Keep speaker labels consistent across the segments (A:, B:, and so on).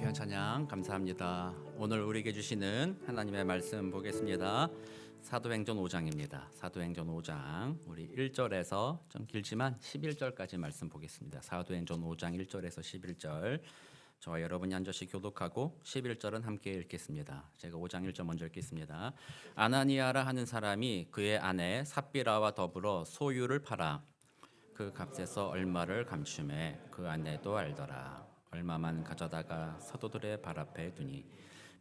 A: 귀한 찬양 감사합니다. 오늘 우리에게 주시는 하나님의 말씀 보겠습니다. 사도행전 5장입니다. 사도행전 5장 우리 1절에서 좀 길지만 11절까지 말씀 보겠습니다. 사도행전 5장 1절에서 11절 저와 여러분이 한 절씩 교독하고 11절은 함께 읽겠습니다. 제가 5장 1절 먼저 읽겠습니다. 아나니아라 하는 사람이 그의 아내 삽비라와 더불어 소유를 팔아 그 값에서 얼마를 감춤해 그 아내도 알더라. 얼마만 가져다가 사도들의 발 앞에 두니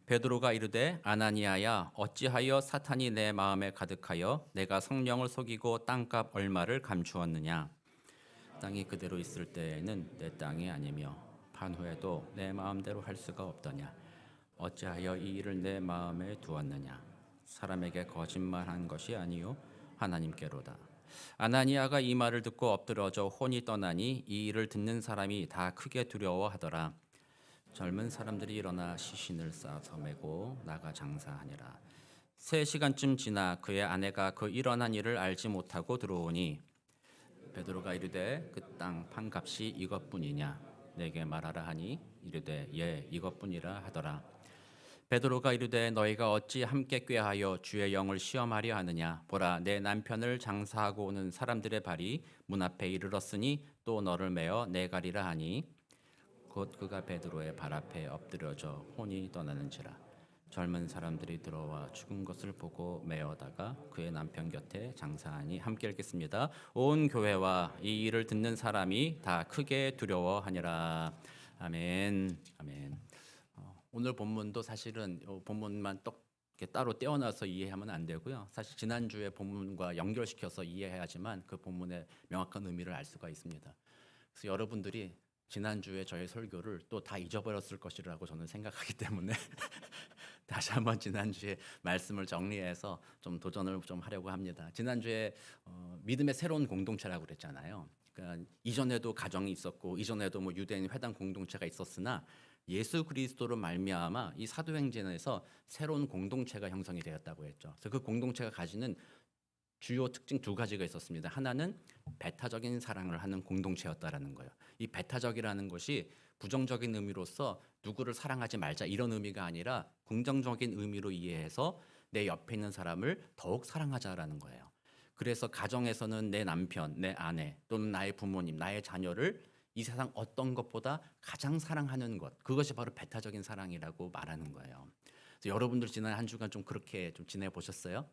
A: 베드로가 이르되 아나니아야 어찌하여 사탄이 내 마음에 가득하여 내가 성령을 속이고 땅값 얼마를 감추었느냐. 땅이 그대로 있을 때에는 내 땅이 아니며 판후에도 내 마음대로 할 수가 없더냐. 어찌하여 이 일을 내 마음에 두었느냐. 사람에게 거짓말한 것이 아니요 하나님께로다. 아나니아가 이 말을 듣고 엎드러져 혼이 떠나니 이 일을 듣는 사람이 다 크게 두려워하더라. 젊은 사람들이 일어나 시신을 싸서 메고 나가 장사하니라. 3시간쯤 지나 그의 아내가 그 일어난 일을 알지 못하고 들어오니 베드로가 이르되 그 땅 판값이 이것뿐이냐 내게 말하라 하니 이르되 예 이것뿐이라 하더라. 베드로가 이르되 너희가 어찌 함께 꾀하여 주의 영을 시험하려 하느냐. 보라 내 남편을 장사하고 오는 사람들의 발이 문 앞에 이르렀으니 또 너를 메어 내가리라 하니 곧 그가 베드로의 발 앞에 엎드려져 혼이 떠나는지라. 젊은 사람들이 들어와 죽은 것을 보고 메어다가 그의 남편 곁에 장사하니. 함께 읽겠습니다. 온 교회와 이 일을 듣는 사람이 다 크게 두려워하니라. 아멘. 아멘. 오늘 본문도 사실은 본문만 이렇게 따로 떼어놔서 이해하면 안 되고요. 사실 지난주의 본문과 연결시켜서 이해해야지만 그 본문의 명확한 의미를 알 수가 있습니다. 그래서 여러분들이 지난주에 저의 설교를 또 다 잊어버렸을 것이라고 저는 생각하기 때문에 다시 한번 지난주에 말씀을 정리해서 좀 도전을 좀 하려고 합니다. 지난주에 믿음의 새로운 공동체라고 그랬잖아요. 그러니까 이전에도 가정이 있었고 이전에도 뭐 유대인 회당 공동체가 있었으나 예수 그리스도로 말미암아 이 사도행전에서 새로운 공동체가 형성이 되었다고 했죠. 그래서 그 공동체가 가지는 주요 특징 2가지가 있었습니다. 하나는 배타적인 사랑을 하는 공동체였다라는 거예요. 이 배타적이라는 것이 부정적인 의미로서 누구를 사랑하지 말자 이런 의미가 아니라 긍정적인 의미로 이해해서 내 옆에 있는 사람을 더욱 사랑하자라는 거예요. 그래서 가정에서는 내 남편, 내 아내 또는 나의 부모님, 나의 자녀를 이 세상 어떤 것보다 가장 사랑하는 것, 그것이 바로 배타적인 사랑이라고 말하는 거예요. 그래서 여러분들 지난 한 주간 좀 그렇게 좀 지내보셨어요?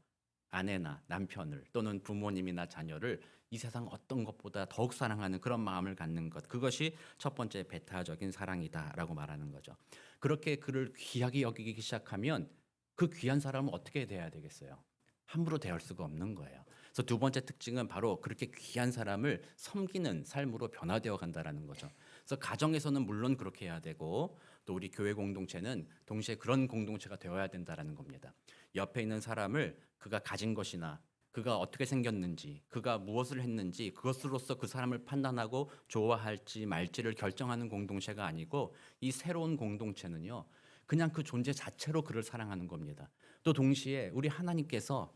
A: 아내나 남편을 또는 부모님이나 자녀를 이 세상 어떤 것보다 더욱 사랑하는 그런 마음을 갖는 것, 그것이 첫 번째 배타적인 사랑이다라고 말하는 거죠. 그렇게 그를 귀하게 여기기 시작하면 그 귀한 사람은 어떻게 돼야 되겠어요? 함부로 대할 수가 없는 거예요. 그래서 2번째 특징은 바로 그렇게 귀한 사람을 섬기는 삶으로 변화되어 간다라는 거죠. 그래서 가정에서는 물론 그렇게 해야 되고 또 우리 교회 공동체는 동시에 그런 공동체가 되어야 된다라는 겁니다. 옆에 있는 사람을 그가 가진 것이나 그가 어떻게 생겼는지, 그가 무엇을 했는지 그것으로서 그 사람을 판단하고 좋아할지 말지를 결정하는 공동체가 아니고 이 새로운 공동체는요. 그냥 그 존재 자체로 그를 사랑하는 겁니다. 또 동시에 우리 하나님께서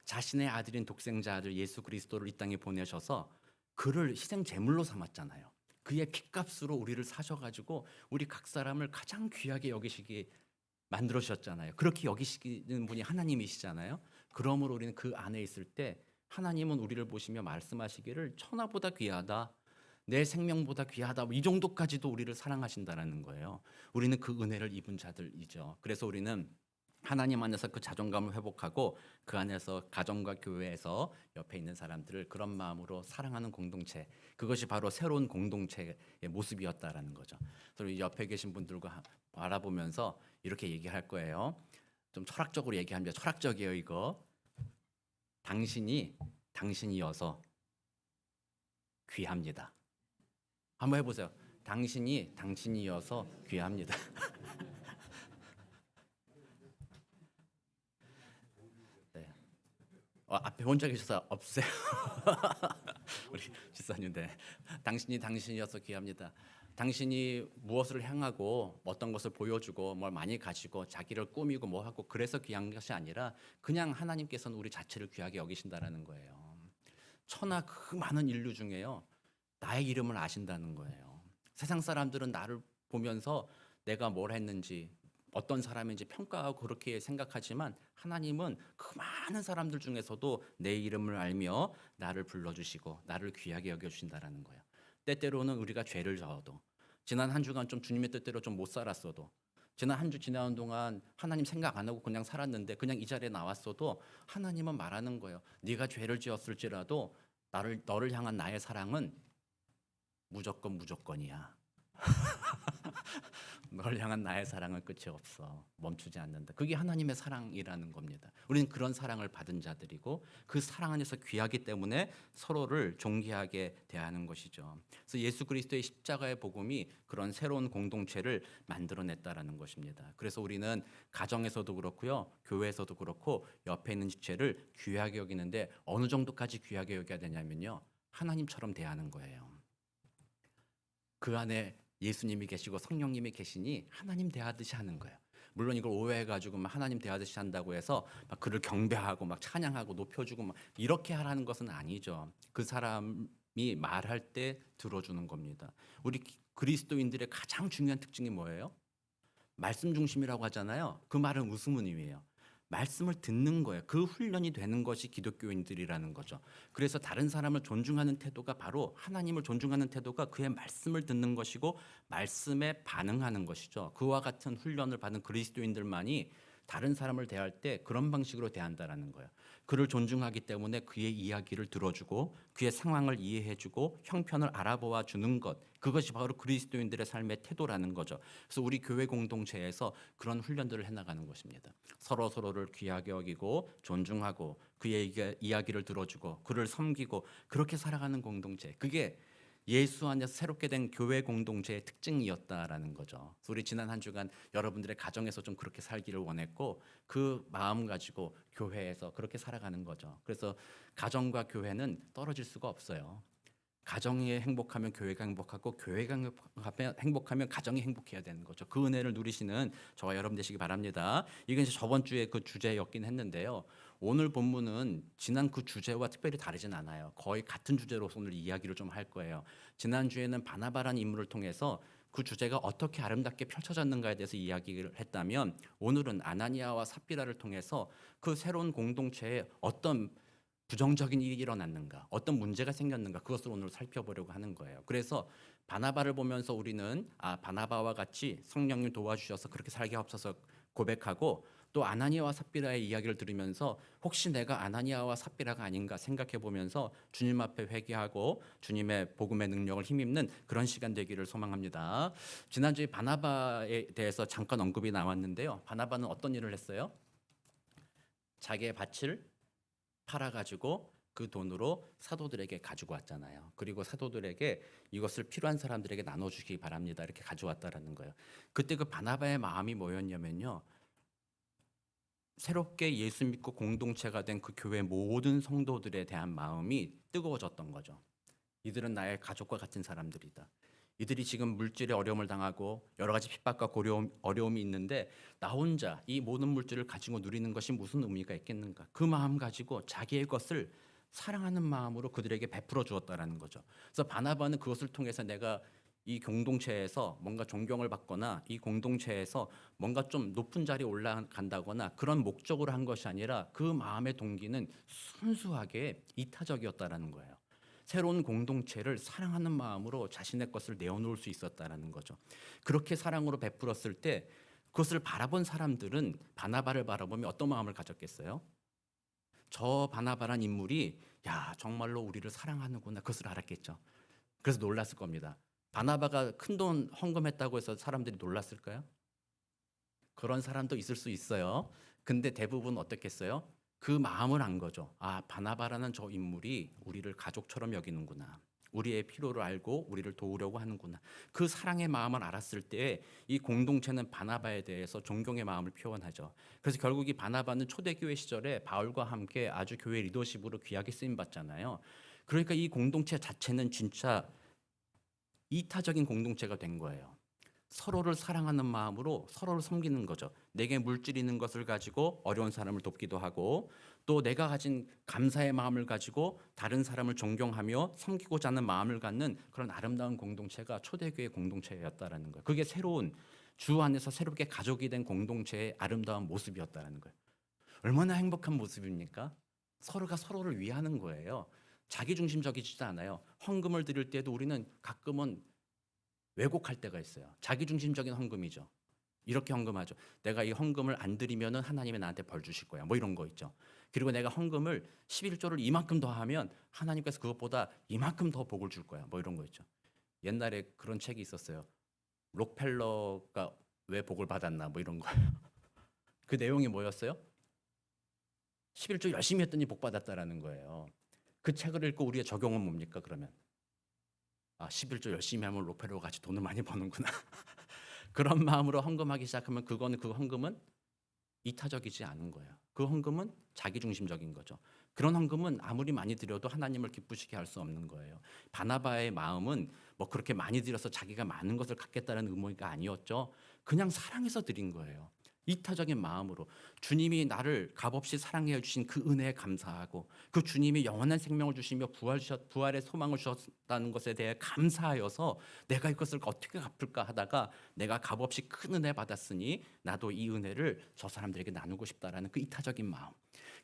A: 자신의 아들인 독생자 아들 예수 그리스도를 이 땅에 보내셔서 그를 희생 제물로 삼았잖아요. 그의 피값으로 우리를 사셔가지고 우리 각 사람을 가장 귀하게 여기시기 만들어주셨잖아요. 그렇게 여기시는 분이 하나님이시잖아요. 그러므로 우리는 그 안에 있을 때 하나님은 우리를 보시며 말씀하시기를 천하보다 귀하다, 내 생명보다 귀하다, 이 정도까지도 우리를 사랑하신다는 거예요. 우리는 그 은혜를 입은 자들이죠. 그래서 우리는 하나님 안에서 그 자존감을 회복하고 그 안에서 가정과 교회에서 옆에 있는 사람들을 그런 마음으로 사랑하는 공동체, 그것이 바로 새로운 공동체의 모습이었다라는 거죠. 그래서 옆에 계신 분들과 바라보면서 이렇게 얘기할 거예요. 좀 철학적으로 얘기합니다. 철학적이에요 이거. 당신이어서 귀합니다. 한번 해보세요. 당신이어서 귀합니다. 네. 앞에 혼자 계셔서 없으세요? 우리 집사님, 네. 당신이어서 귀합니다. 당신이 무엇을 향하고 어떤 것을 보여주고 뭘 많이 가지고 자기를 꾸미고 뭐 하고 그래서 귀한 것이 아니라 그냥 하나님께서는 우리 자체를 귀하게 여기신다라는 거예요. 천하 그 많은 인류 중에요. 나의 이름을 아신다는 거예요. 세상 사람들은 나를 보면서 내가 뭘 했는지 어떤 사람인지 평가하고 그렇게 생각하지만 하나님은 그 많은 사람들 중에서도 내 이름을 알며 나를 불러주시고 나를 귀하게 여겨주신다라는 거예요. 때때로는 우리가 죄를 저어도 지난 한 주간 좀 주님의 뜻대로 좀 못 살았어도 지난 한 주 지나는 동안 하나님 생각 안 하고 그냥 살았는데 그냥 이 자리에 나왔어도 하나님은 말하는 거예요. 네가 죄를 지었을지라도 너를 향한 나의 사랑은 무조건이야. 널 향한 나의 사랑은 끝이 없어. 멈추지 않는다. 그게 하나님의 사랑이라는 겁니다. 우리는 그런 사랑을 받은 자들이고 그 사랑 안에서 귀하기 때문에 서로를 존귀하게 대하는 것이죠. 그래서 예수 그리스도의 십자가의 복음이 그런 새로운 공동체를 만들어냈다라는 것입니다. 그래서 우리는 가정에서도 그렇고요, 교회에서도 그렇고 옆에 있는 지체를 귀하게 여기는데 어느 정도까지 귀하게 여겨야 되냐면요, 하나님처럼 대하는 거예요. 그 안에 예수님이 계시고 성령님이 계시니 하나님 대하듯이 하는 거예요. 물론 이걸 오해해가지고 막 하나님 대하듯이 한다고 해서 막 그를 경배하고 막 찬양하고 높여주고 막 이렇게 하라는 것은 아니죠. 그 사람이 말할 때 들어주는 겁니다. 우리 그리스도인들의 가장 중요한 특징이 뭐예요? 말씀 중심이라고 하잖아요. 그 말은 무슨 의미예요? 말씀을 듣는 거예요. 그 훈련이 되는 것이 기독교인들이라는 거죠. 그래서 다른 사람을 존중하는 태도가 바로 하나님을 존중하는 태도가 그의 말씀을 듣는 것이고 말씀에 반응하는 것이죠. 그와 같은 훈련을 받은 그리스도인들만이 다른 사람을 대할 때 그런 방식으로 대한다라는 거예요. 그를 존중하기 때문에 그의 이야기를 들어주고 그의 상황을 이해해주고 형편을 알아보아 주는 것, 그것이 바로 그리스도인들의 삶의 태도라는 거죠. 그래서 우리 교회 공동체에서 그런 훈련들을 해나가는 것입니다. 서로를 귀하게 여기고 존중하고 그의 이야기를 들어주고 그를 섬기고 그렇게 살아가는 공동체, 그게 예수 안에서 새롭게 된 교회 공동체의 특징이었다라는 거죠. 우리 지난 한 주간 여러분들의 가정에서 좀 그렇게 살기를 원했고 그 마음 가지고 교회에서 그렇게 살아가는 거죠. 그래서 가정과 교회는 떨어질 수가 없어요. 가정이 행복하면 교회가 행복하고 교회가 행복하면 가정이 행복해야 되는 거죠. 그 은혜를 누리시는 저와 여러분 되시기 바랍니다. 이건 이제 저번 주에 그 주제였긴 했는데요. 오늘 본문은 지난 그 주제와 특별히 다르진 않아요. 거의 같은 주제로서 오늘 이야기를 좀 할 거예요. 지난 주에는 바나바라는 인물을 통해서 그 주제가 어떻게 아름답게 펼쳐졌는가에 대해서 이야기를 했다면 오늘은 아나니아와 삽비라를 통해서 그 새로운 공동체에 어떤 부정적인 일이 일어났는가, 어떤 문제가 생겼는가, 그것을 오늘 살펴보려고 하는 거예요. 그래서 바나바를 보면서 우리는 바나바와 같이 성령님 도와주셔서 그렇게 살게 하옵소서 고백하고, 또 아나니아와 삽비라의 이야기를 들으면서 혹시 내가 아나니아와 삽비라가 아닌가 생각해 보면서 주님 앞에 회개하고 주님의 복음의 능력을 힘입는 그런 시간 되기를 소망합니다. 지난주에 바나바에 대해서 잠깐 언급이 나왔는데요. 바나바는 어떤 일을 했어요? 자기의 밭을 팔아가지고 그 돈으로 사도들에게 가지고 왔잖아요. 그리고 사도들에게 이것을 필요한 사람들에게 나눠주시기 바랍니다. 이렇게 가져왔다라는 거예요. 그때 그 바나바의 마음이 뭐였냐면요, 새롭게 예수 믿고 공동체가 된 그 교회 모든 성도들에 대한 마음이 뜨거워졌던 거죠. 이들은 나의 가족과 같은 사람들이다. 이들이 지금 물질의 어려움을 당하고 여러 가지 핍박과 어려움이 있는데 나 혼자 이 모든 물질을 가지고 누리는 것이 무슨 의미가 있겠는가? 그 마음 가지고 자기의 것을 사랑하는 마음으로 그들에게 베풀어 주었다라는 거죠. 그래서 바나바는 그것을 통해서 내가 이 공동체에서 뭔가 존경을 받거나 이 공동체에서 뭔가 좀 높은 자리에 올라간다거나 그런 목적으로 한 것이 아니라 그 마음의 동기는 순수하게 이타적이었다라는 거예요. 새로운 공동체를 사랑하는 마음으로 자신의 것을 내어놓을 수 있었다라는 거죠. 그렇게 사랑으로 베풀었을 때 그것을 바라본 사람들은 바나바를 바라보며 어떤 마음을 가졌겠어요? 저 바나바란 인물이 야 정말로 우리를 사랑하는구나, 그것을 알았겠죠. 그래서 놀랐을 겁니다. 바나바가 큰돈 헌금했다고 해서 사람들이 놀랐을까요? 그런 사람도 있을 수 있어요. 근데 대부분 어떻겠어요? 그 마음을 안 거죠. 바나바라는 저 인물이 우리를 가족처럼 여기는구나. 우리의 필요를 알고 우리를 도우려고 하는구나. 그 사랑의 마음을 알았을 때 이 공동체는 바나바에 대해서 존경의 마음을 표현하죠. 그래서 결국 이 바나바는 초대교회 시절에 바울과 함께 아주 교회 리더십으로 귀하게 쓰임 받잖아요. 그러니까 이 공동체 자체는 진짜 이타적인 공동체가 된 거예요. 서로를 사랑하는 마음으로 서로를 섬기는 거죠. 내게 물질 있는 것을 가지고 어려운 사람을 돕기도 하고, 또 내가 가진 감사의 마음을 가지고 다른 사람을 존경하며 섬기고자 하는 마음을 갖는 그런 아름다운 공동체가 초대교회 공동체였다라는 거예요. 그게 새로운 주 안에서 새롭게 가족이 된 공동체의 아름다운 모습이었다는 거예요. 얼마나 행복한 모습입니까? 서로가 서로를 위하는 거예요. 자기중심적이지도 않아요. 헌금을 드릴 때도 우리는 가끔은 왜곡할 때가 있어요. 자기중심적인 헌금이죠. 이렇게 헌금하죠. 내가 이 헌금을 안 드리면은 하나님이 나한테 벌 주실 거야. 뭐 이런 거 있죠. 그리고 내가 헌금을 11조를 이만큼 더 하면 하나님께서 그것보다 이만큼 더 복을 줄 거야. 뭐 이런 거 있죠. 옛날에 그런 책이 있었어요. 록펠러가 왜 복을 받았나 뭐 이런 거예요. 그 내용이 뭐였어요? 11조 열심히 했더니 복 받았다라는 거예요. 그 책을 읽고 우리의 적용은 뭡니까 그러면? 11조 열심히 하면 록펠러가 같이 돈을 많이 버는구나. 그런 마음으로 헌금하기 시작하면 그 헌금은 이타적이지 않은 거예요. 그 헌금은 자기중심적인 거죠. 그런 헌금은 아무리 많이 드려도 하나님을 기쁘시게 할 수 없는 거예요. 바나바의 마음은 뭐 그렇게 많이 드려서 자기가 많은 것을 갖겠다는 의미가 아니었죠. 그냥 사랑해서 드린 거예요. 이타적인 마음으로 주님이 나를 값없이 사랑해 주신 그 은혜에 감사하고 그 주님이 영원한 생명을 주시며 부활의 소망을 주셨다는 것에 대해 감사하여서 내가 이것을 어떻게 갚을까 하다가 내가 값없이 큰 은혜 받았으니 나도 이 은혜를 저 사람들에게 나누고 싶다라는 그 이타적인 마음.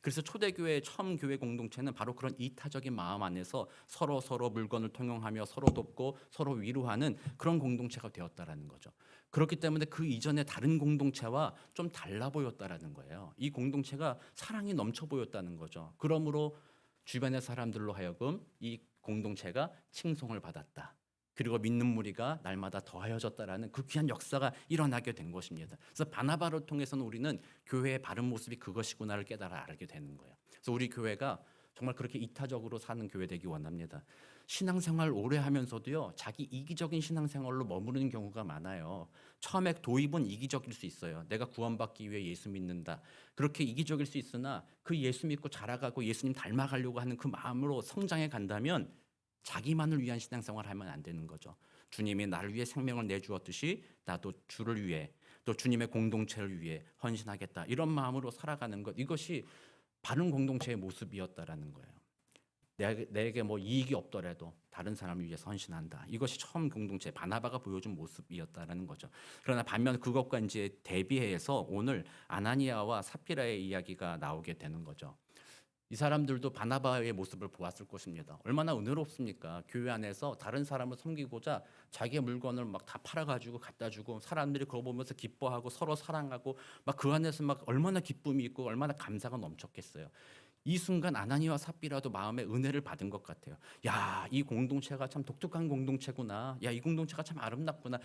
A: 그래서 초대교회의 처음 교회 공동체는 바로 그런 이타적인 마음 안에서 서로 물건을 통용하며 서로 돕고 서로 위로하는 그런 공동체가 되었다라는 거죠. 그렇기 때문에 그 이전에 다른 공동체와 좀 달라 보였다라는 거예요. 이 공동체가 사랑이 넘쳐 보였다는 거죠. 그러므로 주변의 사람들로 하여금 이 공동체가 칭송을 받았다. 그리고 믿는 무리가 날마다 더하여졌다라는 그 귀한 역사가 일어나게 된 것입니다. 그래서 바나바를 통해서는 우리는 교회의 바른 모습이 그것이구나를 깨달아 알게 되는 거예요. 그래서 우리 교회가 정말 그렇게 이타적으로 사는 교회 되기 원합니다. 신앙생활 오래 하면서도요, 자기 이기적인 신앙생활로 머무르는 경우가 많아요. 처음에 도입은 이기적일 수 있어요. 내가 구원받기 위해 예수 믿는다. 그렇게 이기적일 수 있으나 그 예수 믿고 자라가고 예수님 닮아가려고 하는 그 마음으로 성장해 간다면 자기만을 위한 신앙생활을 하면 안 되는 거죠. 주님이 나를 위해 생명을 내주었듯이 나도 주를 위해 또 주님의 공동체를 위해 헌신하겠다. 이런 마음으로 살아가는 것. 이것이 바른 공동체의 모습이었다라는 거예요. 내게 뭐 이익이 없더라도 다른 사람을 위해서 헌신한다. 이것이 처음 공동체 바나바가 보여준 모습이었다라는 거죠. 그러나 반면 그것과 이제 대비해서 오늘 아나니아와 삽비라의 이야기가 나오게 되는 거죠. 이 사람들도 바나바의 모습을 보았을 것입니다. 얼마나 은혜롭습니까? 교회 안에서 다른 사람을 섬기고자 자기의 물건을 막 다 팔아가지고 갖다 주고 사람들이 그거 보면서 기뻐하고 서로 사랑하고 막 그 안에서 막 얼마나 기쁨이 있고 얼마나 감사가 넘쳤겠어요. 이 순간 아나니와 삽비라도 마음의 은혜를 받은 것 같아요. 야, 이 공동체가 참 독특한 공동체구나. 야, 이 공동체가 참 아름답구나.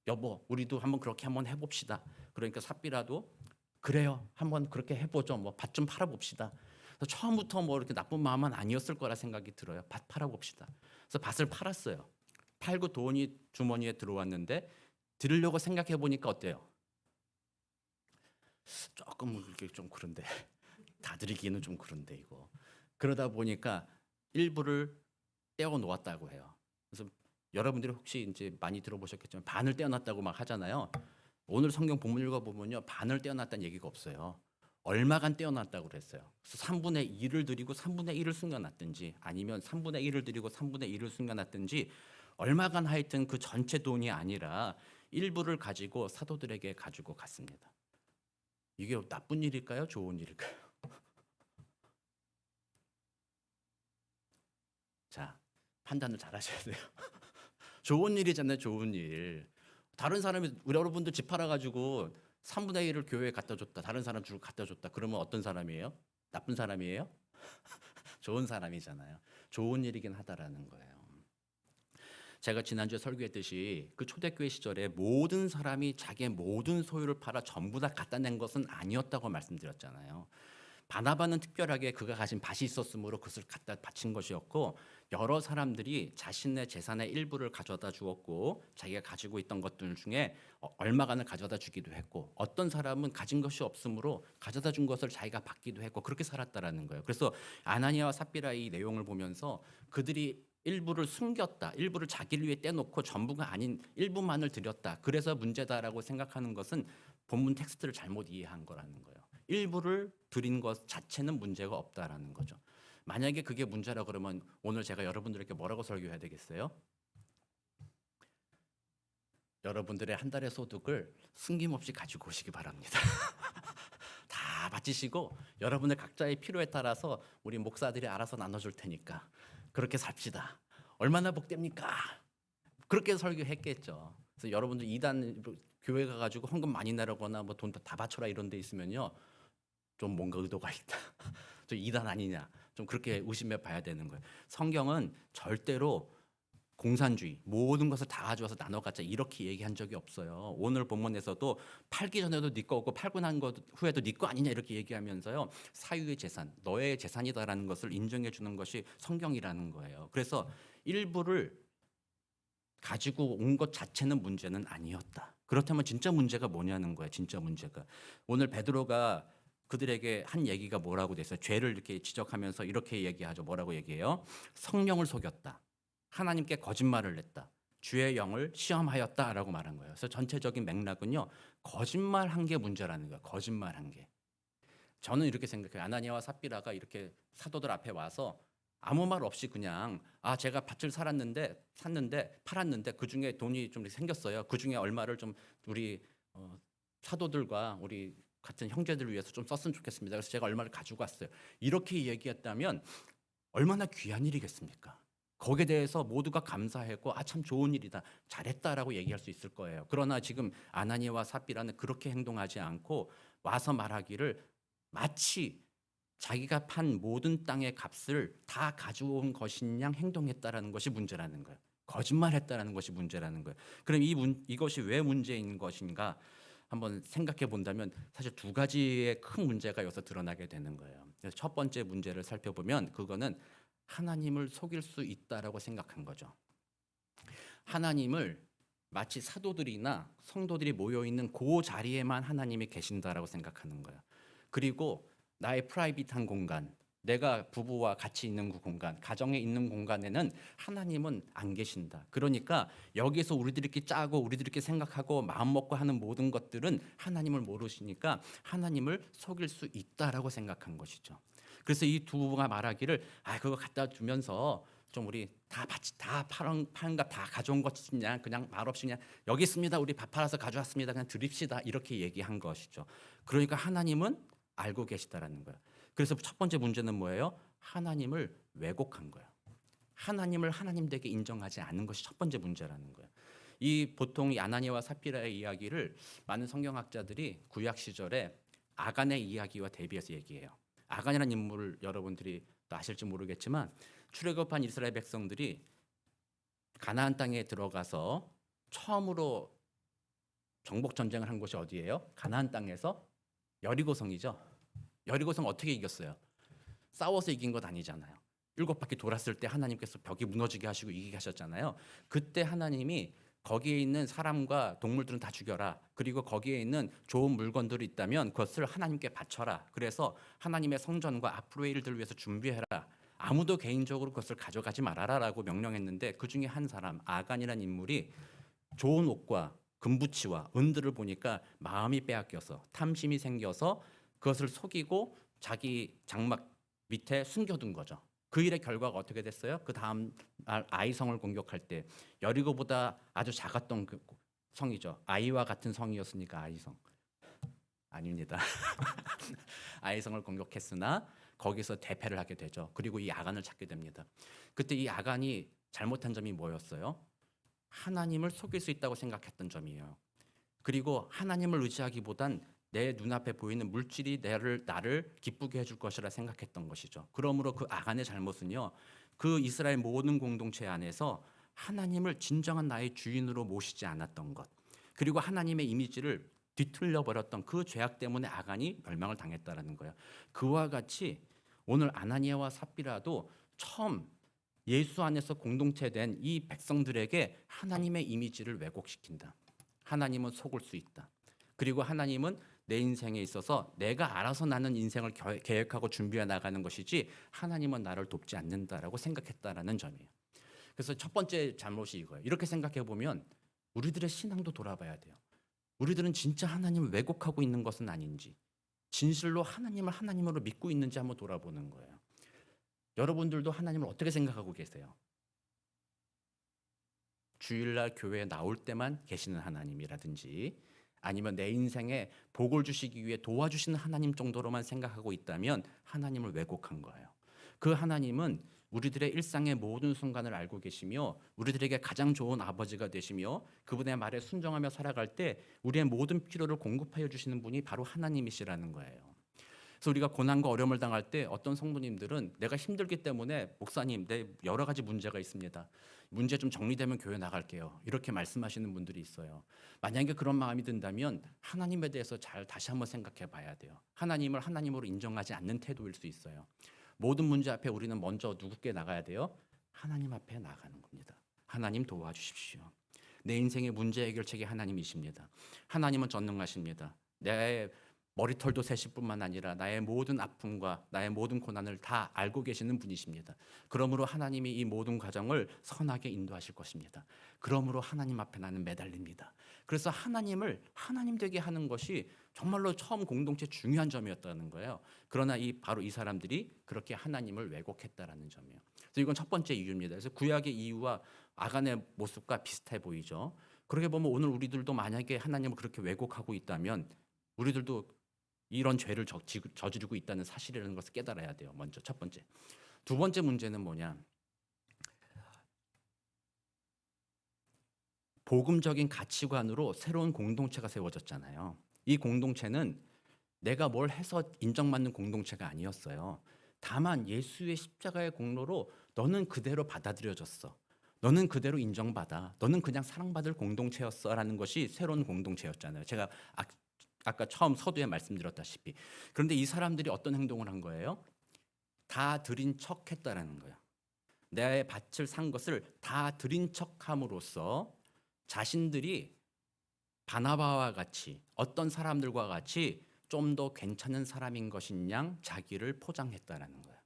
A: 여보, 우리도 한번 그렇게 한번 해봅시다. 그러니까 삽비라도 그래요. 한번 그렇게 해보죠. 뭐 밭 좀 팔아봅시다. 그래서 처음부터 뭐 이렇게 나쁜 마음은 아니었을 거라 생각이 들어요. 밭 팔아봅시다. 그래서 밭을 팔았어요. 팔고 돈이 주머니에 들어왔는데 드리려고 생각해 보니까 어때요? 조금 이렇게 좀 그런데 다 드리기는 좀 그런데 이거. 그러다 보니까 일부를 떼어 놓았다고 해요. 그래서 여러분들이 혹시 이제 많이 들어보셨겠지만 반을 떼어놨다고 막 하잖아요. 오늘 성경 본문 읽어보면요, 반을 떼어놨다는 얘기가 없어요. 얼마간 떼어놨다고 그랬어요. 그래서 3분의 2를 드리고 3분의 1을 숨겨놨든지 아니면 3분의 1을 드리고 3분의 1을 숨겨놨든지 얼마간 하여튼 그 전체 돈이 아니라 일부를 가지고 사도들에게 가지고 갔습니다. 이게 나쁜 일일까요? 좋은 일일까요? 자, 판단을 잘 하셔야 돼요. 좋은 일이잖아요, 좋은 일. 다른 사람이 우리 여러분들 집 팔아가지고 3분의 1을 교회에 갖다 줬다. 다른 사람 주고 갖다 줬다. 그러면 어떤 사람이에요? 나쁜 사람이에요? 좋은 사람이잖아요. 좋은 일이긴 하다라는 거예요. 제가 지난주에 설교했듯이 그 초대교회 시절에 모든 사람이 자기의 모든 소유를 팔아 전부 다 갖다 낸 것은 아니었다고 말씀드렸잖아요. 바나바는 특별하게 그가 가진 밭이 있었으므로 그것을 갖다 바친 것이었고 여러 사람들이 자신의 재산의 일부를 가져다 주었고 자기가 가지고 있던 것들 중에 얼마간을 가져다 주기도 했고 어떤 사람은 가진 것이 없으므로 가져다 준 것을 자기가 받기도 했고 그렇게 살았다라는 거예요. 그래서 아나니아와 삽비라의 내용을 보면서 그들이 일부를 숨겼다. 일부를 자기를 위해 떼놓고 전부가 아닌 일부만을 드렸다. 그래서 문제다라고 생각하는 것은 본문 텍스트를 잘못 이해한 거라는 거예요. 일부를 드린 것 자체는 문제가 없다라는 거죠. 만약에 그게 문제라 그러면 오늘 제가 여러분들에게 뭐라고 설교해야 되겠어요? 여러분들의 한 달의 소득을 숨김없이 가지고 오시기 바랍니다. 다 바치시고 여러분들 각자의 필요에 따라서 우리 목사들이 알아서 나눠줄 테니까 그렇게 삽시다. 얼마나 복됩니까? 그렇게 설교했겠죠. 그래서 여러분들 이단 교회 가가지고 헌금 많이 내라거나 뭐 돈 다 바쳐라 이런 데 있으면요, 좀 뭔가 의도가 있다. 저 이단 아니냐? 좀 그렇게 의심해 봐야 되는 거예요. 성경은 절대로 공산주의, 모든 것을 다 가져와서 나눠 갖자 이렇게 얘기한 적이 없어요. 오늘 본문에서도 팔기 전에도 네 거고 팔고 난 것 후에도 네 거 아니냐 이렇게 얘기하면서요, 사유의 재산, 너의 재산이다라는 것을 인정해 주는 것이 성경이라는 거예요. 그래서 일부를 가지고 온 것 자체는 문제는 아니었다. 그렇다면 진짜 문제가 뭐냐는 거야. 진짜 문제가 오늘 베드로가 그들에게 한 얘기가 뭐라고 됐어요. 죄를 이렇게 지적하면서 이렇게 얘기하죠. 뭐라고 얘기해요? 성령을 속였다. 하나님께 거짓말을 냈다. 주의 영을 시험하였다라고 말한 거예요. 그래서 전체적인 맥락은요, 거짓말한 게 문제라는 거예요. 거짓말한 게. 저는 이렇게 생각해요. 아나니아와 삽비라가 이렇게 사도들 앞에 와서 아무 말 없이 그냥 제가 밭을 샀는데 팔았는데 그 중에 돈이 좀 생겼어요. 그 중에 얼마를 좀 우리 사도들과 우리 같은 형제들을 위해서 좀 썼으면 좋겠습니다. 그래서 제가 얼마를 가지고 왔어요. 이렇게 얘기했다면 얼마나 귀한 일이겠습니까? 거기에 대해서 모두가 감사하고 참 좋은 일이다, 잘했다라고 얘기할 수 있을 거예요. 그러나 지금 아나니아와 삽비라는 그렇게 행동하지 않고 와서 말하기를 마치 자기가 판 모든 땅의 값을 다 가져온 것인 양 행동했다라는 것이 문제라는 거예요. 거짓말했다라는 것이 문제라는 거예요. 그럼 이것이 왜 문제인 것인가 한번 생각해 본다면 사실 두 가지의 큰 문제가 여기서 드러나게 되는 거예요. 그래서 첫 번째 문제를 살펴보면 그거는 하나님을 속일 수 있다라고 생각한 거죠. 하나님을 마치 사도들이나 성도들이 모여 있는 그 자리에만 하나님이 계신다라고 생각하는 거예요. 그리고 나의 프라이빗한 공간, 내가 부부와 같이 있는 그 공간, 가정에 있는 공간에는 하나님은 안 계신다. 그러니까 여기서 우리들끼리 짜고 우리들끼리 생각하고 마음 먹고 하는 모든 것들은 하나님을 모르시니까 하나님을 속일 수 있다라고 생각한 것이죠. 그래서 이 두 부부가 말하기를 그거 갖다 주면서 좀 우리 다 파는 값 다 가져온 것이냐, 그냥 말없이 그냥 여기 있습니다, 우리 밥 팔아서 가져왔습니다, 그냥 드립시다 이렇게 얘기한 것이죠. 그러니까 하나님은 알고 계시다라는 거예요. 그래서 첫 번째 문제는 뭐예요? 하나님을 왜곡한 거예요. 하나님을 하나님 되게 인정하지 않은 것이 첫 번째 문제라는 거예요. 이 보통 이 아나니아와 삽비라의 이야기를 많은 성경학자들이 구약 시절에 아간의 이야기와 대비해서 얘기해요. 아간이라는 인물을 여러분들이 또 아실지 모르겠지만 출애굽한 이스라엘 백성들이 가나안 땅에 들어가서 처음으로 정복 전쟁을 한 곳이 어디예요? 가나안 땅에서 여리고성이죠. 여리고성 어떻게 이겼어요? 싸워서 이긴 것 아니잖아요. 7바퀴 돌았을 때 하나님께서 벽이 무너지게 하시고 이기게 하셨잖아요. 그때 하나님이 거기에 있는 사람과 동물들은 다 죽여라. 그리고 거기에 있는 좋은 물건들이 있다면 그것을 하나님께 바쳐라. 그래서 하나님의 성전과 앞으로의 일들을 위해서 준비해라. 아무도 개인적으로 그것을 가져가지 말아라라고 명령했는데 그 중에 한 사람 아간이라는 인물이 좋은 옷과 금부치와 은들을 보니까 마음이 빼앗겨서 탐심이 생겨서 그것을 속이고 자기 장막 밑에 숨겨둔 거죠. 그 일의 결과가 어떻게 됐어요? 그 다음 날 아이성을 공격할 때 여리고보다 아주 작았던 그 성이죠. 아이와 같은 성이었으니까 아이성 아닙니다. 아이성을 공격했으나 거기서 대패를 하게 되죠. 그리고 이 아간을 찾게 됩니다. 그때 이 아간이 잘못한 점이 뭐였어요? 하나님을 속일 수 있다고 생각했던 점이에요. 그리고 하나님을 의지하기보단 내 눈앞에 보이는 물질이 나를 기쁘게 해줄 것이라 생각했던 것이죠. 그러므로 그 아간의 잘못은요, 그 이스라엘 모든 공동체 안에서 하나님을 진정한 나의 주인으로 모시지 않았던 것, 그리고 하나님의 이미지를 뒤틀려 버렸던 그 죄악 때문에 아간이 멸망을 당했다라는 거예요. 그와 같이 오늘 아나니아와 삽비라도 처음 예수 안에서 공동체된 이 백성들에게 하나님의 이미지를 왜곡시킨다. 하나님은 속을 수 있다. 그리고 하나님은 내 인생에 있어서 내가 알아서 나는 인생을 계획하고 준비해 나가는 것이지 하나님은 나를 돕지 않는다라고 생각했다라는 점이에요. 그래서 첫 번째 잘못이 이거예요. 이렇게 생각해 보면 우리들의 신앙도 돌아봐야 돼요. 우리들은 진짜 하나님을 왜곡하고 있는 것은 아닌지, 진실로 하나님을 하나님으로 믿고 있는지 한번 돌아보는 거예요. 여러분들도 하나님을 어떻게 생각하고 계세요? 주일날 교회에 나올 때만 계시는 하나님이라든지 아니면 내 인생에 복을 주시기 위해 도와주시는 하나님 정도로만 생각하고 있다면 하나님을 왜곡한 거예요. 그 하나님은 우리들의 일상의 모든 순간을 알고 계시며 우리들에게 가장 좋은 아버지가 되시며 그분의 말에 순종하며 살아갈 때 우리의 모든 필요를 공급하여 주시는 분이 바로 하나님이시라는 거예요. 그래서 우리가 고난과 어려움을 당할 때 어떤 성도님들은 내가 힘들기 때문에 목사님, 내 여러 가지 문제가 있습니다. 문제 좀 정리되면 교회 나갈게요. 이렇게 말씀하시는 분들이 있어요. 만약에 그런 마음이 든다면 하나님에 대해서 잘 다시 한번 생각해 봐야 돼요. 하나님을 하나님으로 인정하지 않는 태도일 수 있어요. 모든 문제 앞에 우리는 먼저 누구께 나가야 돼요? 하나님 앞에 나가는 겁니다. 하나님 도와주십시오. 내 인생의 문제 해결책이 하나님이십니다. 하나님은 전능하십니다. 내 머리털도 세실 뿐만 아니라 나의 모든 아픔과 나의 모든 고난을 다 알고 계시는 분이십니다. 그러므로 하나님이 이 모든 과정을 선하게 인도하실 것입니다. 그러므로 하나님 앞에 나는 매달립니다. 그래서 하나님을 하나님 되게 하는 것이 정말로 처음 공동체 중요한 점이었다는 거예요. 그러나 바로 이 사람들이 그렇게 하나님을 왜곡했다라는 점이에요. 그래서 이건 첫 번째 이유입니다. 그래서 구약의 이유와 아간의 모습과 비슷해 보이죠. 그렇게 보면 오늘 우리들도 만약에 하나님을 그렇게 왜곡하고 있다면 우리들도 이런 죄를 저지르고 있다는 사실이라는 것을 깨달아야 돼요. 먼저 첫 번째. 두 번째 문제는 뭐냐? 복음적인 가치관으로 새로운 공동체가 세워졌잖아요. 이 공동체는 내가 뭘 해서 인정받는 공동체가 아니었어요. 다만 예수의 십자가의 공로로 너는 그대로 받아들여졌어. 너는 그대로 인정받아. 너는 그냥 사랑받을 공동체였어라는 것이 새로운 공동체였잖아요. 제가 아까 처음 서두에 말씀드렸다시피. 그런데 이 사람들이 어떤 행동을 한 거예요? 다 드린 척 했다라는 거예요. 내 밭을 산 것을 다 드린 척 함으로써 자신들이 바나바와 같이 어떤 사람들과 같이 좀 더 괜찮은 사람인 것인 양 자기를 포장했다라는 거예요.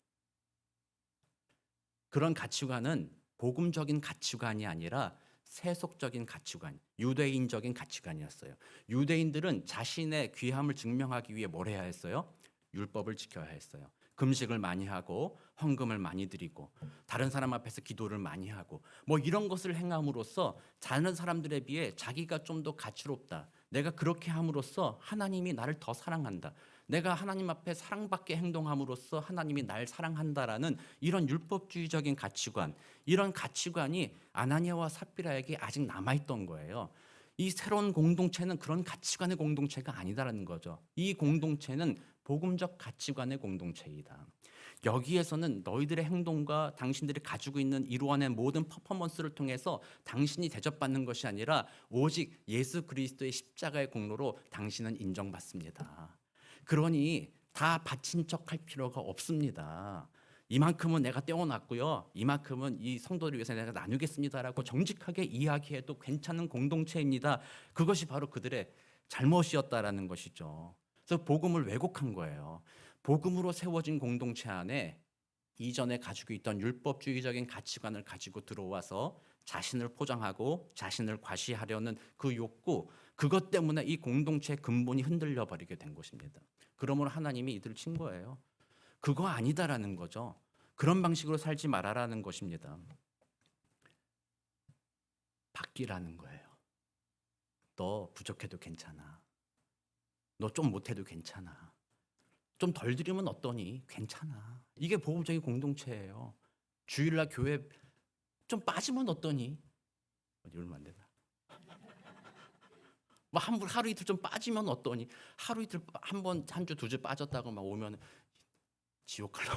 A: 그런 가치관은 복음적인 가치관이 아니라 세속적인 가치관, 유대인적인 가치관이었어요. 유대인들은 자신의 귀함을 증명하기 위해 뭘 해야 했어요? 율법을 지켜야 했어요. 금식을 많이 하고 헌금을 많이 드리고 다른 사람 앞에서 기도를 많이 하고 뭐 이런 것을 행함으로써 다른 사람들에 비해 자기가 좀 더 가치롭다. 내가 그렇게 함으로써 하나님이 나를 더 사랑한다. 내가 하나님 앞에 사랑받게 행동함으로써 하나님이 날 사랑한다라는 이런 율법주의적인 가치관, 이런 가치관이 아나니아와 삽비라에게 아직 남아있던 거예요. 이 새로운 공동체는 그런 가치관의 공동체가 아니다라는 거죠. 이 공동체는 복음적 가치관의 공동체이다. 여기에서는 너희들의 행동과 당신들이 가지고 있는 이루어낸 모든 퍼포먼스를 통해서 당신이 대접받는 것이 아니라 오직 예수 그리스도의 십자가의 공로로 당신은 인정받습니다. 그러니 다 바친 척할 필요가 없습니다. 이만큼은 내가 떼어놨고요. 이만큼은 이 성도를 위해서 내가 나누겠습니다라고 정직하게 이야기해도 괜찮은 공동체입니다. 그것이 바로 그들의 잘못이었다라는 것이죠. 그래서 복음을 왜곡한 거예요. 복음으로 세워진 공동체 안에 이전에 가지고 있던 율법주의적인 가치관을 가지고 들어와서 자신을 포장하고 자신을 과시하려는 그 욕구, 그것 때문에 이 공동체의 근본이 흔들려 버리게 된 것입니다. 그러므로 하나님이 이들을 친 거예요. 그거 아니다라는 거죠. 그런 방식으로 살지 말아라는 것입니다. 바뀌라는 거예요. 너 부족해도 괜찮아. 너 좀 못해도 괜찮아. 좀 덜 드리면 어떠니? 괜찮아. 이게 복음적인 공동체예요. 주일날 교회 좀 빠지면 어떠니? 이러면 안 된다. 뭐 하루 이틀 좀 빠지면 어떠니? 하루 이틀 한 번, 한 주, 두 주 빠졌다고 막 오면 지옥 갈라.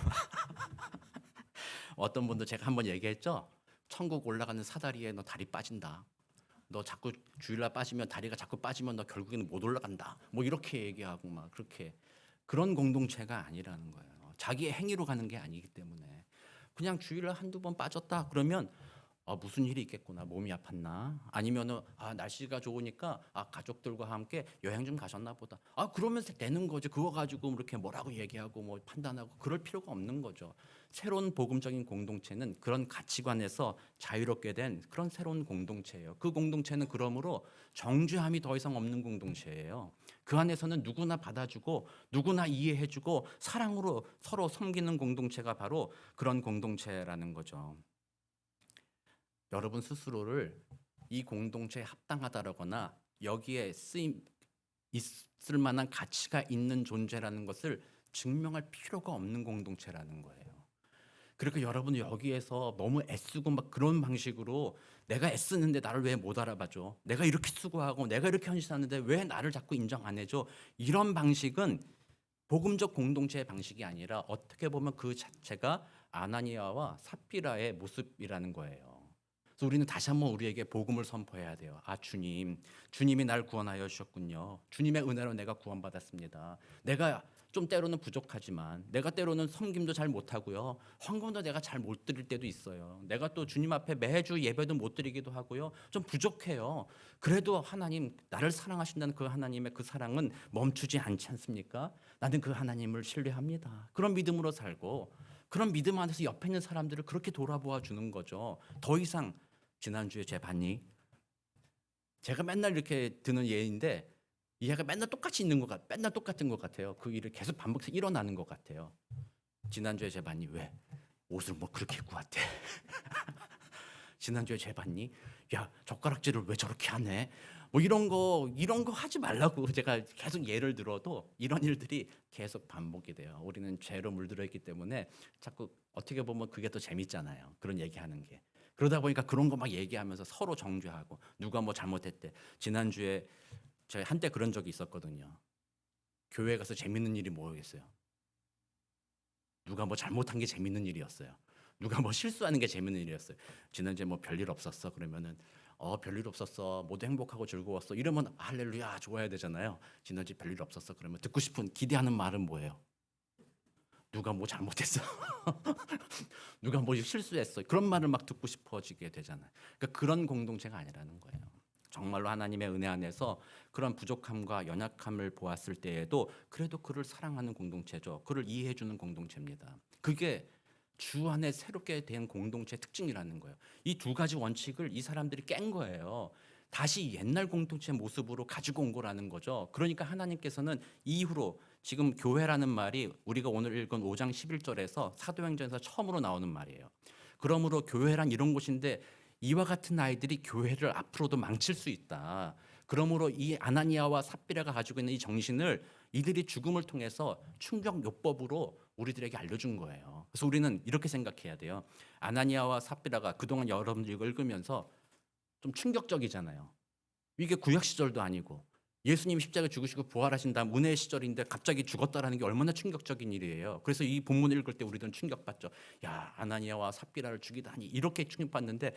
A: 어떤 분도 제가 한번 얘기했죠. 천국 올라가는 사다리에 너 다리 빠진다. 너 자꾸 주일날 빠지면 다리가 자꾸 빠지면 너 결국에는 못 올라간다. 뭐 이렇게 얘기하고 막 그렇게 그런 공동체가 아니라는 거예요. 자기의 행위로 가는 게 아니기 때문에 그냥 주일날 한두 번 빠졌다 그러면 무슨 일이 있겠구나. 몸이 아팠나? 아니면은 날씨가 좋으니까 가족들과 함께 여행 좀 가셨나 보다. 그러면 되는 거죠. 그거 가지고 이렇게 뭐라고 얘기하고 뭐 판단하고 그럴 필요가 없는 거죠. 새로운 복음적인 공동체는 그런 가치관에서 자유롭게 된 그런 새로운 공동체예요. 그 공동체는 그러므로 정죄함이 더 이상 없는 공동체예요. 그 안에서는 누구나 받아주고 누구나 이해해주고 사랑으로 서로 섬기는 공동체가 바로 그런 공동체라는 거죠. 여러분 스스로를 이 공동체에 합당하다거나 여기에 쓰임 있을 만한 가치가 있는 존재라는 것을 증명할 필요가 없는 공동체라는 거예요. 그러니까 여러분 여기에서 너무 애쓰고 막 그런 방식으로 내가 애쓰는데 나를 왜 못 알아봐줘? 내가 이렇게 수고하고 내가 이렇게 헌신하는데 왜 나를 자꾸 인정 안 해줘? 이런 방식은 복음적 공동체의 방식이 아니라 어떻게 보면 그 자체가 아나니아와 삽비라의 모습이라는 거예요. 그래서 우리는 다시 한번 우리에게 복음을 선포해야 돼요. 아, 주님이 날 구원하여 주셨군요. 주님의 은혜로 내가 구원받았습니다. 내가 좀 때로는 부족하지만 내가 때로는 섬김도 잘 못하고요. 헌금도 내가 잘 못 드릴 때도 있어요. 내가 또 주님 앞에 매주 예배도 못 드리기도 하고요. 좀 부족해요. 그래도 하나님 나를 사랑하신다는 그 하나님의 그 사랑은 멈추지 않지 않습니까? 나는 그 하나님을 신뢰합니다. 그런 믿음으로 살고 그런 믿음 안에서 옆에 있는 사람들을 그렇게 돌아보아 주는 거죠. 더 이상 지난주에 제 봤니? 제가 맨날 이렇게 드는 예인데 이 얘가 맨날 똑같이 있는 맨날 똑같은 것 같아요. 그 일을 계속 반복해서 일어나는 것 같아요. 지난주에 제 봤니? 왜? 옷을 뭐 그렇게 입고 왔대? 지난주에 제 봤니? 야, 젓가락질을 왜 저렇게 하네? 뭐 이런 거 하지 말라고 제가 계속 예를 들어도 이런 일들이 계속 반복이 돼요. 우리는 죄로 물들어 있기 때문에 자꾸 어떻게 보면 그게 더 재밌잖아요. 그런 얘기하는 게. 그러다 보니까 그런 거 막 얘기하면서 서로 정죄하고 누가 뭐 잘못했대. 지난주에 제가 한때 그런 적이 있었거든요. 교회 가서 재밌는 일이 뭐겠어요? 누가 뭐 잘못한 게 재밌는 일이었어요. 누가 뭐 실수하는 게 재밌는 일이었어요. 지난주에 뭐 별일 없었어? 그러면은 별일 없었어. 모두 행복하고 즐거웠어. 이러면 할렐루야 좋아야 되잖아요. 지난주에 별일 없었어. 그러면 듣고 싶은 기대하는 말은 뭐예요? 누가 뭐 잘못했어? 누가 뭐 실수했어? 그런 말을 막 듣고 싶어지게 되잖아요. 그러니까 그런 공동체가 아니라는 거예요. 정말로 하나님의 은혜 안에서 그런 부족함과 연약함을 보았을 때에도 그래도 그를 사랑하는 공동체죠. 그를 이해해주는 공동체입니다. 그게 주 안에 새롭게 된 공동체의 특징이라는 거예요. 이 두 가지 원칙을 이 사람들이 깬 거예요. 다시 옛날 공동체 모습으로 가지고 온 거라는 거죠. 그러니까 하나님께서는 이후로 지금 교회라는 말이 우리가 오늘 읽은 5장 11절에서 사도행전에서 처음으로 나오는 말이에요. 그러므로 교회란 이런 곳인데 이와 같은 아이들이 교회를 앞으로도 망칠 수 있다. 그러므로 이 아나니아와 삽비라가 가지고 있는 이 정신을 이들이 죽음을 통해서 충격 요법으로 우리들에게 알려준 거예요. 그래서 우리는 이렇게 생각해야 돼요. 아나니아와 삽비라가 그동안 여러분들이 이거 읽으면서 좀 충격적이잖아요. 이게 구약 시절도 아니고 예수님 십자가에 죽으시고 부활하신 다음 은혜의 시절인데 갑자기 죽었다라는 게 얼마나 충격적인 일이에요. 그래서 이 본문을 읽을 때 우리들은 충격받죠. 야, 아나니아와 삽비라를 죽이다니 이렇게 충격받는데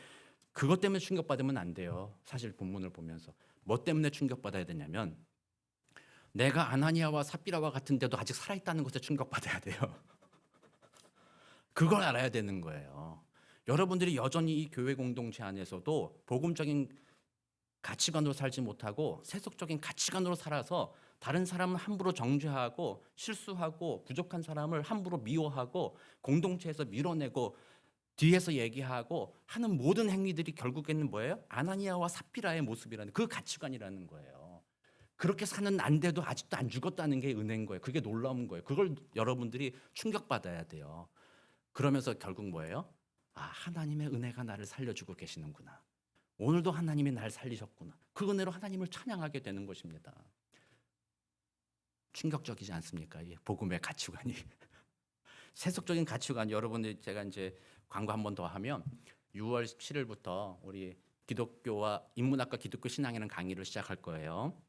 A: 그것 때문에 충격받으면 안 돼요. 사실 본문을 보면서 뭐 때문에 충격받아야 되냐면 내가 아나니아와 삽비라와 같은데도 아직 살아있다는 것에 충격받아야 돼요. 그걸 알아야 되는 거예요. 여러분들이 여전히 이 교회 공동체 안에서도 복음적인 가치관으로 살지 못하고 세속적인 가치관으로 살아서 다른 사람을 함부로 정죄하고 실수하고 부족한 사람을 함부로 미워하고 공동체에서 밀어내고 뒤에서 얘기하고 하는 모든 행위들이 결국에는 뭐예요? 아나니아와 삽비라의 모습이라는 그 가치관이라는 거예요. 그렇게 사는 안돼도 아직도 안 죽었다는 게 은혜인 거예요. 그게 놀라운 거예요. 그걸 여러분들이 충격받아야 돼요. 그러면서 결국 뭐예요? 아, 하나님의 은혜가 나를 살려주고 계시는구나. 오늘도 하나님이 날 살리셨구나. 그 은혜로 하나님을 찬양하게 되는 것입니다. 충격적이지 않습니까? 이 복음의 가치관이. 세속적인 가치관, 여러분들 제가 이제 광고 한 번 더 하면 6월 17일부터 우리 기독교와 인문학과 기독교 신앙이라는 강의를 시작할 거예요.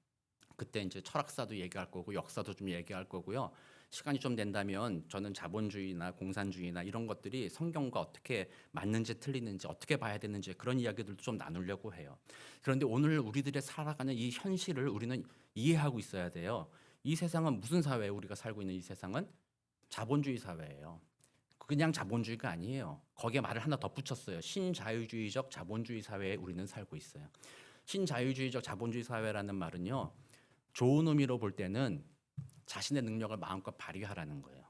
A: 그때 이제 철학사도 얘기할 거고 역사도 좀 얘기할 거고요. 시간이 좀 된다면 저는 자본주의나 공산주의나 이런 것들이 성경과 어떻게 맞는지 틀리는지 어떻게 봐야 되는지 그런 이야기들도 좀 나누려고 해요. 그런데 오늘 우리들의 살아가는 이 현실을 우리는 이해하고 있어야 돼요. 이 세상은 무슨 사회에 우리가 살고 있는 이 세상은 자본주의 사회예요. 그냥 자본주의가 아니에요. 거기에 말을 하나 덧붙였어요. 신자유주의적 자본주의 사회에 우리는 살고 있어요. 신자유주의적 자본주의 사회라는 말은요. 좋은 의미로 볼 때는 자신의 능력을 마음껏 발휘하라는 거예요.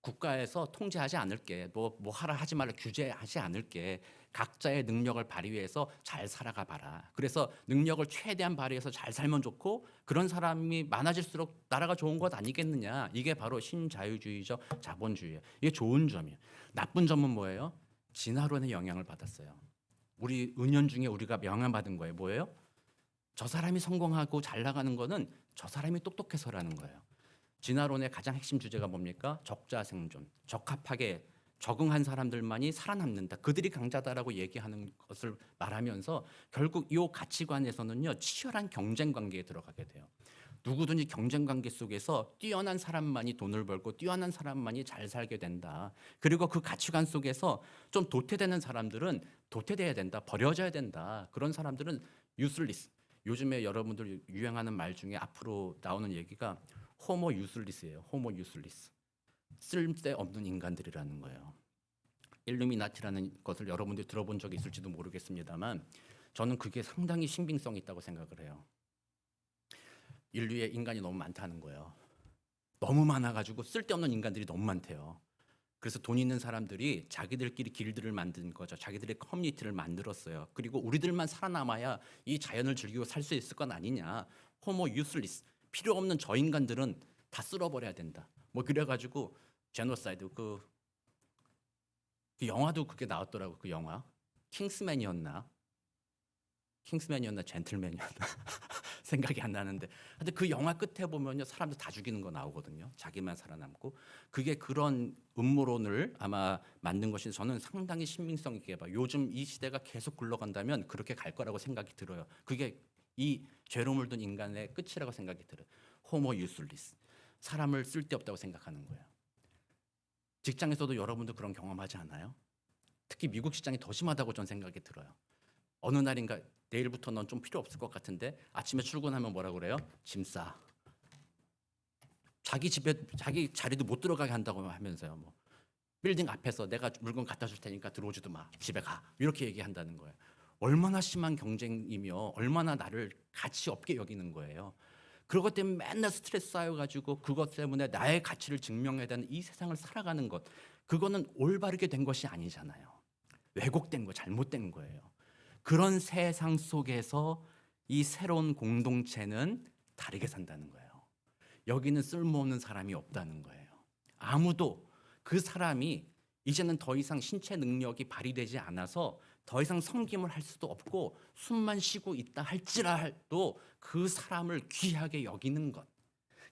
A: 국가에서 통제하지 않을게, 뭐 하라 하지 말라 규제하지 않을게. 각자의 능력을 발휘해서 잘 살아가 봐라. 그래서 능력을 최대한 발휘해서 잘 살면 좋고 그런 사람이 많아질수록 나라가 좋은 것 아니겠느냐. 이게 바로 신자유주의적 자본주의예요. 이게 좋은 점이에요. 나쁜 점은 뭐예요? 진화론의 영향을 받았어요. 우리 은연중에 우리가 명함받은 거예요. 뭐예요? 저 사람이 성공하고 잘 나가는 거는 저 사람이 똑똑해서라는 거예요. 진화론의 가장 핵심 주제가 뭡니까? 적자생존. 적합하게 적응한 사람들만이 살아남는다. 그들이 강자다라고 얘기하는 것을 말하면서 결국 이 가치관에서는요, 치열한 경쟁 관계에 들어가게 돼요. 누구든지 경쟁 관계 속에서 뛰어난 사람만이 돈을 벌고 뛰어난 사람만이 잘 살게 된다. 그리고 그 가치관 속에서 좀 도태되는 사람들은 도태돼야 된다. 버려져야 된다. 그런 사람들은 useless. 요즘에 여러분들 유행하는 말 중에 앞으로 나오는 얘기가 호모 유슬리스예요. 호모 유슬리스. 쓸데없는 인간들이라는 거예요. 일루미나티라는 것을 여러분들이 들어본 적이 있을지도 모르겠습니다만 저는 그게 상당히 신빙성이 있다고 생각을 해요. 인류에 인간이 너무 많다는 거예요. 너무 많아가지고 쓸데없는 인간들이 너무 많대요. 그래서 돈 있는 사람들이 자기들끼리 길드를 만든 거죠. 자기들의 커뮤니티를 만들었어요. 그리고 우리들만 살아남아야 이 자연을 즐기고 살 수 있을 건 아니냐. 호모 유슬리스. 필요 없는 저 인간들은 다 쓸어버려야 된다. 뭐 그래가지고 제노사이드 그 영화도 그게 나왔더라고. 그 영화 킹스맨이었나 젠틀맨이었나 생각이 안 나는데 하여튼 그 영화 끝에 보면요 사람들 다 죽이는 거 나오거든요. 자기만 살아남고 그게 그런 음모론을 아마 만든 것이 저는 상당히 신빙성 있게 봐요. 요즘 이 시대가 계속 굴러간다면 그렇게 갈 거라고 생각이 들어요. 그게 이 죄로 물든 인간의 끝이라고 생각이 들어요. 호모 유슬리스. 사람을 쓸데없다고 생각하는 거예요. 직장에서도 여러분도 그런 경험하지 않아요? 특히 미국 직장이 더 심하다고 저는 생각이 들어요. 어느 날인가 내일부터 넌 좀 필요 없을 것 같은데 아침에 출근하면 뭐라 그래요? 짐 싸. 자기 집에 자기 자리도 못 들어가게 한다고 하면서요. 뭐 빌딩 앞에서 내가 물건 갖다 줄 테니까 들어오지도 마. 집에 가. 이렇게 얘기한다는 거예요. 얼마나 심한 경쟁이며 얼마나 나를 가치 없게 여기는 거예요. 그것 때문에 맨날 스트레스 쌓여가지고 그것 때문에 나의 가치를 증명해야 되는 이 세상을 살아가는 것. 그거는 올바르게 된 것이 아니잖아요. 왜곡된 거, 잘못된 거예요. 그런 세상 속에서 이 새로운 공동체는 다르게 산다는 거예요. 여기는 쓸모없는 사람이 없다는 거예요. 아무도 그 사람이 이제는 더 이상 신체 능력이 발휘되지 않아서 더 이상 섬김을 할 수도 없고 숨만 쉬고 있다 할지라도 그 사람을 귀하게 여기는 것.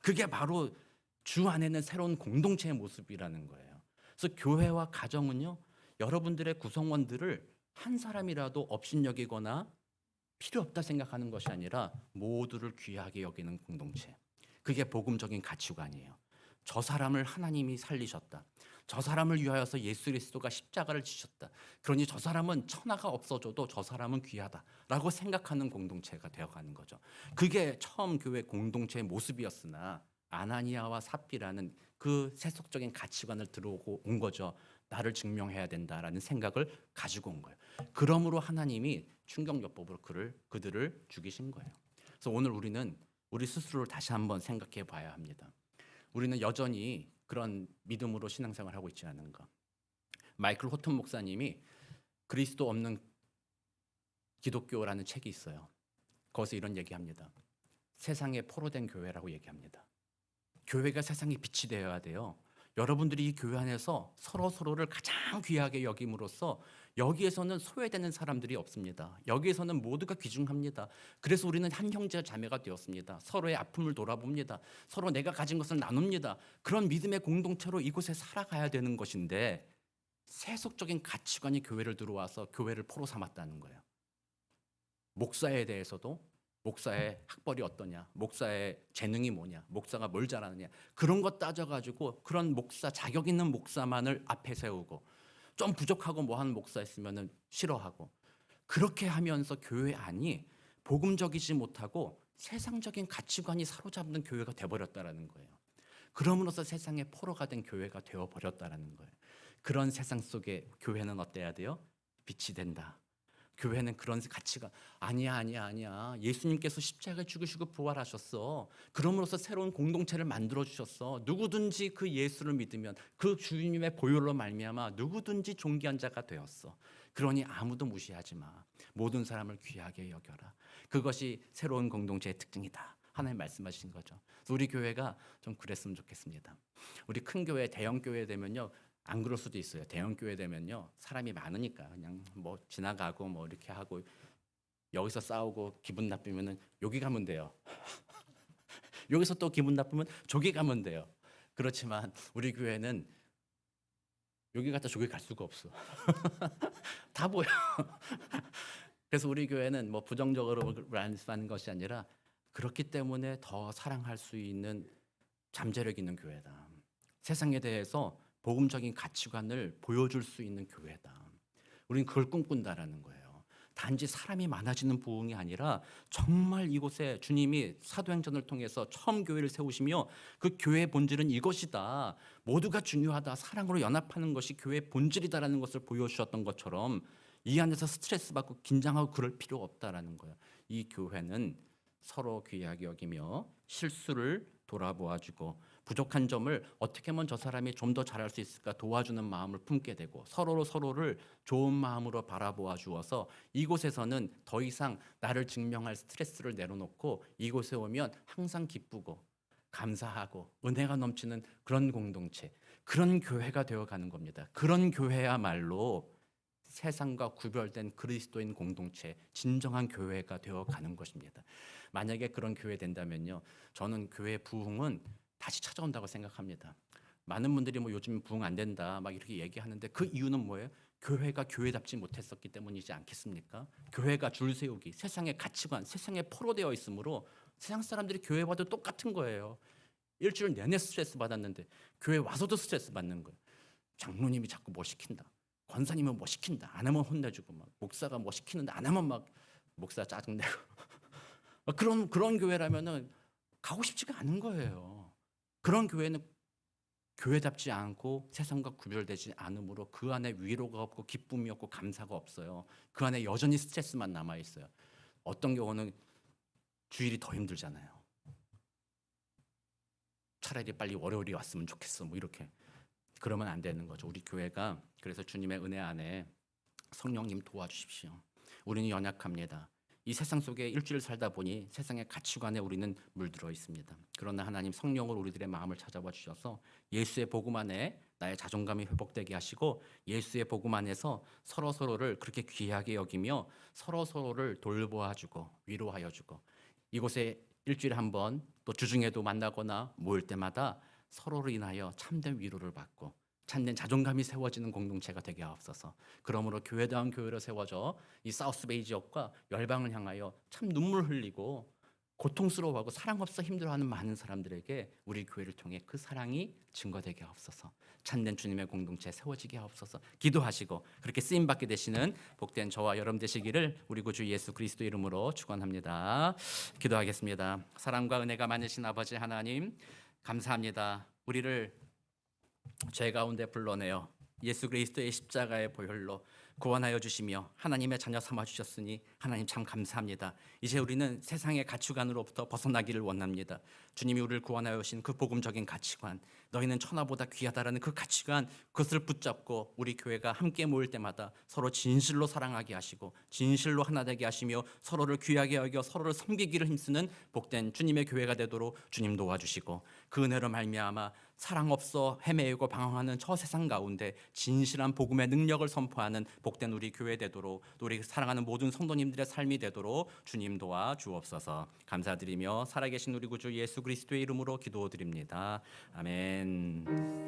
A: 그게 바로 주 안에는 새로운 공동체의 모습이라는 거예요. 그래서 교회와 가정은요. 여러분들의 구성원들을 한 사람이라도 업신여기거나 필요 없다 생각하는 것이 아니라 모두를 귀하게 여기는 공동체. 그게 복음적인 가치관이에요. 저 사람을 하나님이 살리셨다. 저 사람을 위하여서 예수 그리스도가 십자가를 지셨다. 그러니 저 사람은 천하가 없어져도 저 사람은 귀하다라고 생각하는 공동체가 되어가는 거죠. 그게 처음 교회 공동체의 모습이었으나 아나니아와 삽비라는 그 세속적인 가치관을 들어오고 온 거죠. 나를 증명해야 된다라는 생각을 가지고 온 거예요. 그러므로 하나님이 충격요법으로 그들을 죽이신 거예요. 그래서 오늘 우리는 우리 스스로를 다시 한번 생각해 봐야 합니다. 우리는 여전히 그런 믿음으로 신앙생활을 하고 있지 않은가. 마이클 호튼 목사님이 그리스도 없는 기독교라는 책이 있어요. 거기서 이런 얘기합니다. 세상에 포로된 교회라고 얘기합니다. 교회가 세상에 빛이 되어야 돼요. 여러분들이 이 교회 안에서 서로를 가장 귀하게 여김으로써 여기에서는 소외되는 사람들이 없습니다. 여기에서는 모두가 귀중합니다. 그래서 우리는 한 형제 자매가 되었습니다. 서로의 아픔을 돌아봅니다. 서로 내가 가진 것을 나눕니다. 그런 믿음의 공동체로 이곳에 살아가야 되는 것인데 세속적인 가치관이 교회를 들어와서 교회를 포로 삼았다는 거예요. 목사에 대해서도 목사의 학벌이 어떠냐, 목사의 재능이 뭐냐, 목사가 뭘 잘하느냐 그런 거 따져가지고 그런 목사 자격 있는 목사만을 앞에 세우고 좀 부족하고 뭐하는 목사 있으면은 싫어하고 그렇게 하면서 교회 안이 복음적이지 못하고 세상적인 가치관이 사로잡는 교회가 돼버렸다라는 거예요. 그럼으로써 세상의 포로가 된 교회가 되어버렸다라는 거예요. 그런 세상 속에 교회는 어때야 돼요? 빛이 된다. 교회는 그런 가치가 아니야. 예수님께서 십자가에 죽으시고 부활하셨어. 그럼으로써 새로운 공동체를 만들어 주셨어. 누구든지 그 예수를 믿으면 그 주님의 보혈로 말미암아 누구든지 존귀한 자가 되었어. 그러니 아무도 무시하지 마. 모든 사람을 귀하게 여겨라. 그것이 새로운 공동체의 특징이다. 하나님 말씀하신 거죠. 그래서 우리 교회가 좀 그랬으면 좋겠습니다. 우리 큰 교회, 대형 교회 되면요. 안 그럴 수도 있어요. 대형 교회 되면요, 사람이 많으니까 그냥 뭐 지나가고 뭐 이렇게 하고 여기서 싸우고 기분 나쁘면은 여기 가면 돼요. 여기서 또 기분 나쁘면 저기 가면 돼요. 그렇지만 우리 교회는 여기 갔다 저기 갈 수가 없어. 다 보여. 그래서 우리 교회는 뭐 부정적으로 말씀하는 것이 아니라 그렇기 때문에 더 사랑할 수 있는 잠재력 있는 교회다. 세상에 대해서 복음적인 가치관을 보여줄 수 있는 교회다. 우리는 그걸 꿈꾼다라는 거예요. 단지 사람이 많아지는 부흥이 아니라 정말 이곳에 주님이 사도행전을 통해서 처음 교회를 세우시며 그 교회의 본질은 이것이다. 모두가 중요하다. 사랑으로 연합하는 것이 교회의 본질이다라는 것을 보여주셨던 것처럼 이 안에서 스트레스 받고 긴장하고 그럴 필요 없다라는 거예요. 이 교회는 서로 귀하게 여기며 실수를 돌아보아주고 부족한 점을 어떻게 하면 저 사람이 좀 더 잘할 수 있을까 도와주는 마음을 품게 되고 서로를 좋은 마음으로 바라보아 주어서 이곳에서는 더 이상 나를 증명할 스트레스를 내려놓고 이곳에 오면 항상 기쁘고 감사하고 은혜가 넘치는 그런 공동체, 그런 교회가 되어가는 겁니다. 그런 교회야말로 세상과 구별된 그리스도인 공동체, 진정한 교회가 되어가는 것입니다. 만약에 그런 교회 된다면요, 저는 교회 부흥은 다시 찾아온다고 생각합니다. 많은 분들이 뭐 요즘 부흥 안 된다 막 이렇게 얘기하는데 그 이유는 뭐예요? 교회가 교회답지 못했었기 때문이지 않겠습니까? 교회가 줄 세우기, 세상의 가치관, 세상에 포로되어 있으므로 세상 사람들이 교회 와도 똑같은 거예요. 일주일 내내 스트레스 받았는데 교회 와서도 스트레스 받는 거예요. 장로님이 자꾸 뭐 시킨다, 권사님은 뭐 시킨다, 안 하면 혼내주고, 막 목사가 뭐 시키는데 안 하면 막 목사 짜증내고 그런 교회라면은 가고 싶지가 않은 거예요. 그런 교회는 교회답지 않고 세상과 구별되지 않으므로 그 안에 위로가 없고 기쁨이 없고 감사가 없어요. 그 안에 여전히 스트레스만 남아 있어요. 어떤 경우는 주일이 더 힘들잖아요. 차라리 빨리 월요일이 왔으면 좋겠어. 뭐 이렇게. 그러면 안 되는 거죠. 우리 교회가 그래서 주님의 은혜 안에 성령님 도와주십시오. 우리는 연약합니다. 이 세상 속에 일주일 살다 보니 세상의 가치관에 우리는 물들어 있습니다. 그러나 하나님 성령으로 우리들의 마음을 찾아와 주셔서 예수의 복음 안에 나의 자존감이 회복되게 하시고 예수의 복음 안에서 서로를 그렇게 귀하게 여기며 서로를 돌보아주고 위로하여주고 이곳에 일주일에 한 번 또 주중에도 만나거나 모일 때마다 서로를 인하여 참된 위로를 받고 참된 자존감이 세워지는 공동체가 되게 하옵소서. 그러므로 교회다운 교회로 세워져 이 사우스베이 지역과 열방을 향하여 참 눈물 흘리고 고통스러워하고 사랑 없어 힘들어하는 많은 사람들에게 우리 교회를 통해 그 사랑이 증거되게 하옵소서. 참된 주님의 공동체 세워지게 하옵소서. 기도하시고 그렇게 쓰임 받게 되시는 복된 저와 여러분 되시기를 우리 구주 예수 그리스도 이름으로 축원합니다. 기도하겠습니다. 사랑과 은혜가 많으신 아버지 하나님 감사합니다. 우리를 죄 가운데 불러내어 예수 그리스도의 십자가의 보혈로 구원하여 주시며 하나님의 자녀 삼아 주셨으니 하나님 참 감사합니다. 이제 우리는 세상의 가치관으로부터 벗어나기를 원합니다. 주님이 우리를 구원하여 오신 그 복음적인 가치관, 너희는 천하보다 귀하다라는 그 가치관, 그것을 붙잡고 우리 교회가 함께 모일 때마다 서로 진실로 사랑하게 하시고 진실로 하나 되게 하시며 서로를 귀하게 여겨 서로를 섬기기를 힘쓰는 복된 주님의 교회가 되도록 주님 도와주시고 그 은혜로 말미암아 사랑 없어 헤매이고 방황하는 저 세상 가운데 진실한 복음의 능력을 선포하는 복된 우리 교회 되도록 또 우리 사랑하는 모든 성도님들의 삶이 되도록 주님 도와 주옵소서. 감사드리며 살아계신 우리 구주 예수 그리스도의 이름으로 기도드립니다. 아멘.